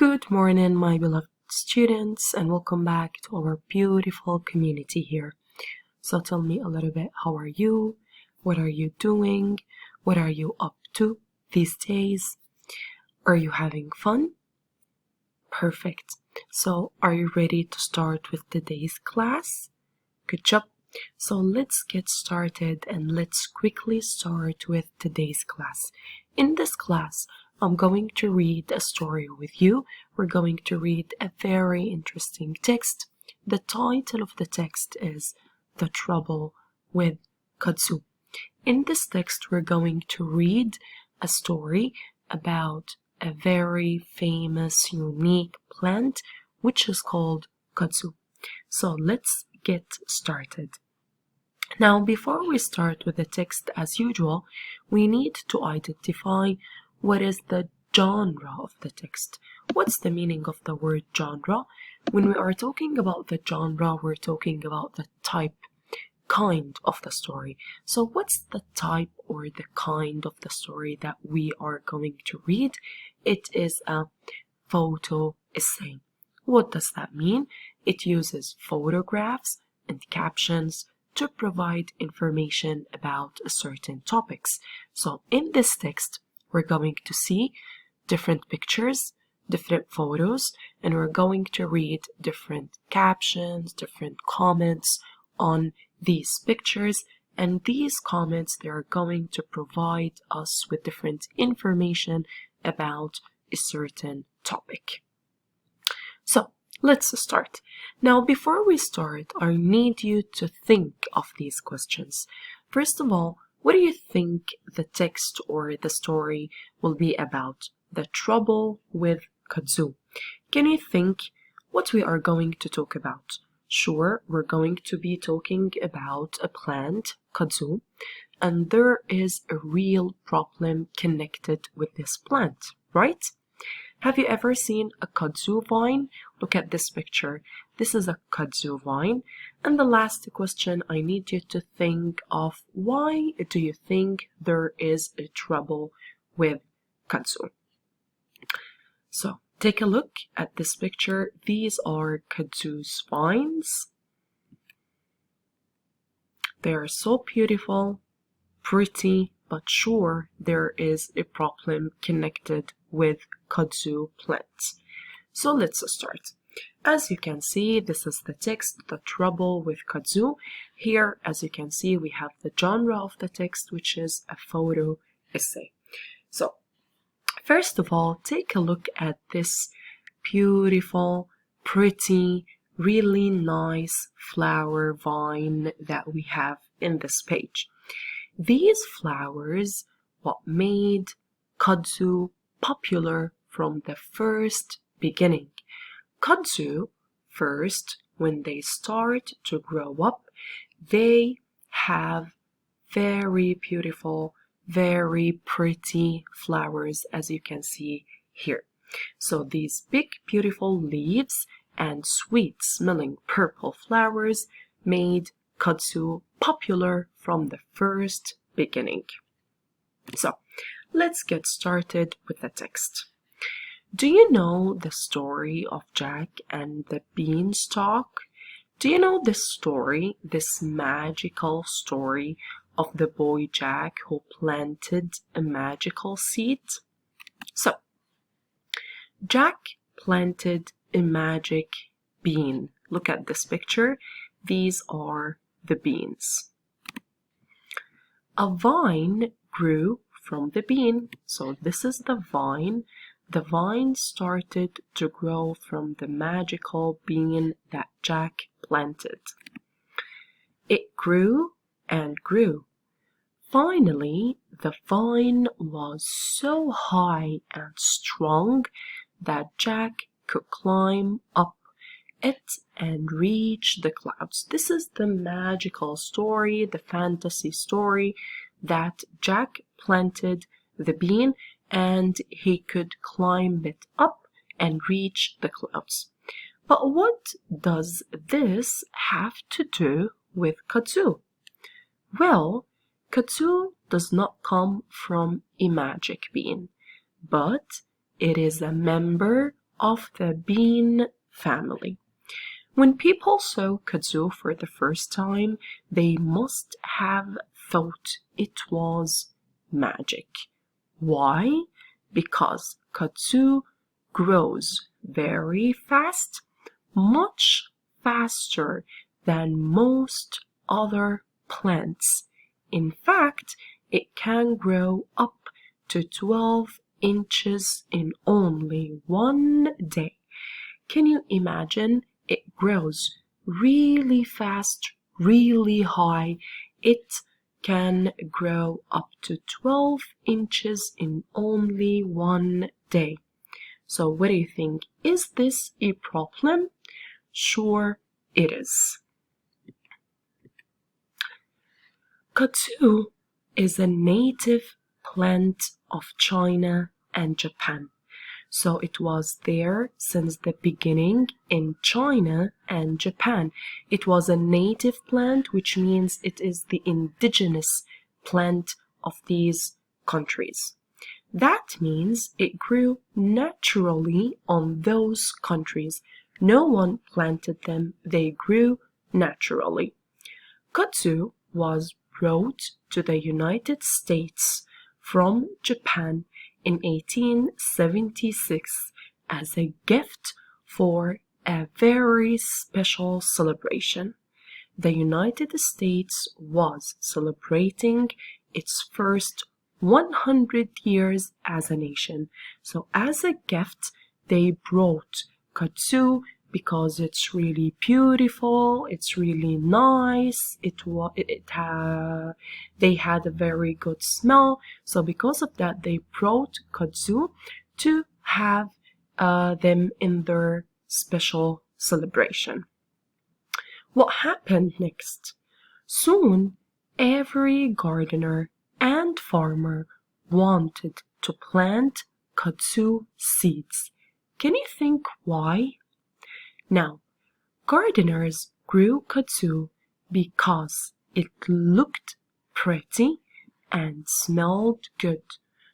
Good morning, my beloved students, and welcome back to our beautiful community here. So tell me a little bit, how are you? What are you doing? What are you up to these days? Are you having fun? Perfect. So are you ready to start with today's class? Good job. So let's get started and let's quickly start with today's class. In this class, I'm going to read a story with you. We're going to read a very interesting text. The title of the text is The Trouble with Kudzu. In this text, we're going to read a story about a very famous, unique plant, which is called Kudzu. So let's get started. Now, before we start with the text as usual, we need to identify what is the genre of the text. What's the meaning of the word genre? When we are talking about the genre, we're talking about the type, kind of the story. So what's the type or the kind of the story that we are going to read? It is a photo essay. What does that mean? It uses photographs and captions to provide information about certain topics. So in this text, we're going to see different pictures, different photos, and we're going to read different captions, different comments on these pictures. And these comments, they are going to provide us with different information about a certain topic. So let's start. Now, before we start, I need you to think of these questions. First of all, what do you think the text or the story will be about? The trouble with Kudzu. Can you think what we are going to talk about? Sure, we're going to be talking about a plant, Kudzu, and there is a real problem connected with this plant, right? Have you ever seen a kudzu vine? Look at this picture. This is a kudzu vine. And the last question, I need you to think of, why do you think there is a trouble with kudzu? So take a look at this picture. These are kudzu's vines. They are so beautiful, pretty, but sure, there is a problem connected with kudzu plants. So let's start. As you can see, this is the text, The Trouble with Kudzu. Here, as you can see, we have the genre of the text, which is a photo essay. So, first of all, take a look at this beautiful, pretty, really nice flower vine that we have in this page. These flowers, what made kudzu popular from the first beginning. Kudzu, first, when they start to grow up, they have very beautiful, very pretty flowers, as you can see here. So these big, beautiful leaves and sweet-smelling purple flowers made kudzu popular from the first beginning. So, let's get started with the text. Do you know the story of Jack and the Beanstalk? Do you know this story, this magical story of the boy Jack who planted a magical seed? So, Jack planted a magic bean. Look at this picture. These are the beans. A vine grew from the bean. So this is the vine. The vine started to grow from the magical bean that Jack planted. It grew and grew. Finally, the vine was so high and strong that Jack could climb up it and reach the clouds. This is the magical story, the fantasy story, that Jack planted the bean and he could climb it up and reach the clouds. But what does this have to do with kudzu? Well, kudzu does not come from a magic bean, but it is a member of the bean family. When people saw kudzu for the first time, they must have thought it was magic. Why? Because kudzu grows very fast, much faster than most other plants. In fact, it can grow up to 12 inches in only one day. Can you imagine? It grows really fast, really high. It can grow up to 12 inches in only one day. So what do you think? Is this a problem? Sure it is. Kudzu is a native plant of China and Japan. So it was there since the beginning in China and Japan. It was a native plant, which means it is the indigenous plant of these countries. That means it grew naturally on those countries. No one planted them, they grew naturally. Kudzu was brought to the United States from Japan in 1876 as a gift for a very special celebration. The United States was celebrating its first 100 years as a nation. So as a gift, they brought kudzu because it's really beautiful, it's really nice, they had a very good smell. So because of that, they brought kudzu to have them in their special celebration. What happened next? Soon, every gardener and farmer wanted to plant kudzu seeds. Can you think why? Now, gardeners grew kudzu because it looked pretty and smelled good.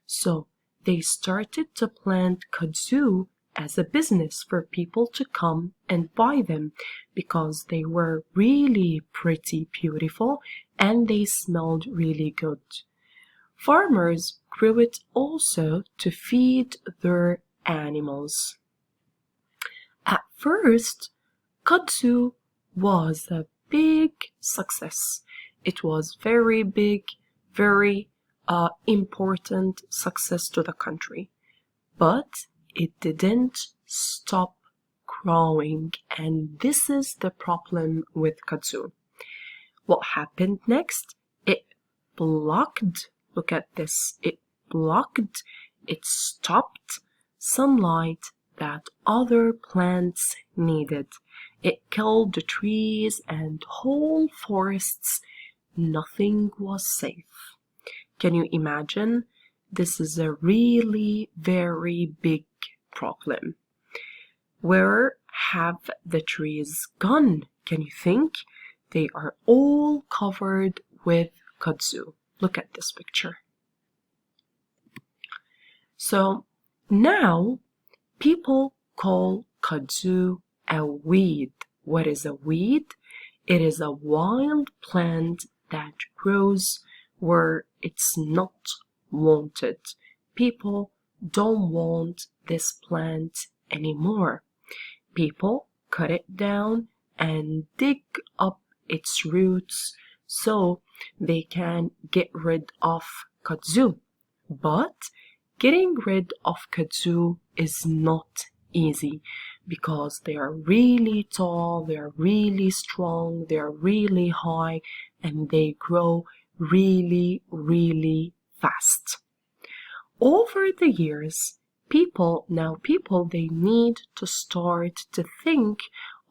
So they started to plant kudzu as a business for people to come and buy them because they were really pretty beautiful and they smelled really good. Farmers grew it also to feed their animals. At first, kudzu was a big success. It was very big, very important success to the country. But it didn't stop growing, and this is the problem with kudzu. What happened next? It blocked, look at this, it stopped sunlight that other plants needed. It killed the trees and whole forests. Nothing was safe. Can you imagine? This is a really very big problem. Where have the trees gone? Can you think? They are all covered with kudzu. Look at this picture. So now people call kudzu a weed. What is a weed? It is a wild plant that grows where it's not wanted. People don't want this plant anymore. People cut it down and dig up its roots so they can get rid of kudzu. But getting rid of kudzu is not easy because they are really tall, they are really strong, they are really high, and they grow really, really fast. Over the years, people they need to start to think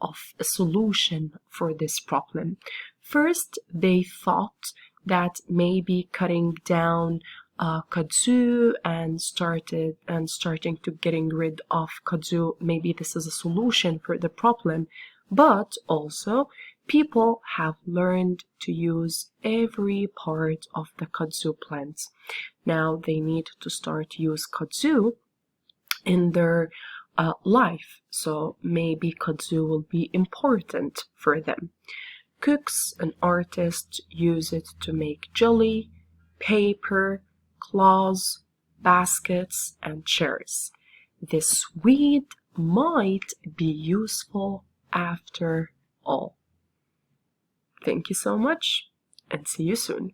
of a solution for this problem. First, they thought that maybe cutting down kudzu and starting to getting rid of kudzu, maybe this is a solution for the problem. But also, people have learned to use every part of the kudzu plant. Now they need to start to use kudzu in their life, so maybe kudzu will be important for them. Cooks and artists use it to make jelly, paper, cloths, baskets, and chairs. This weed might be useful after all. Thank you so much, and see you soon.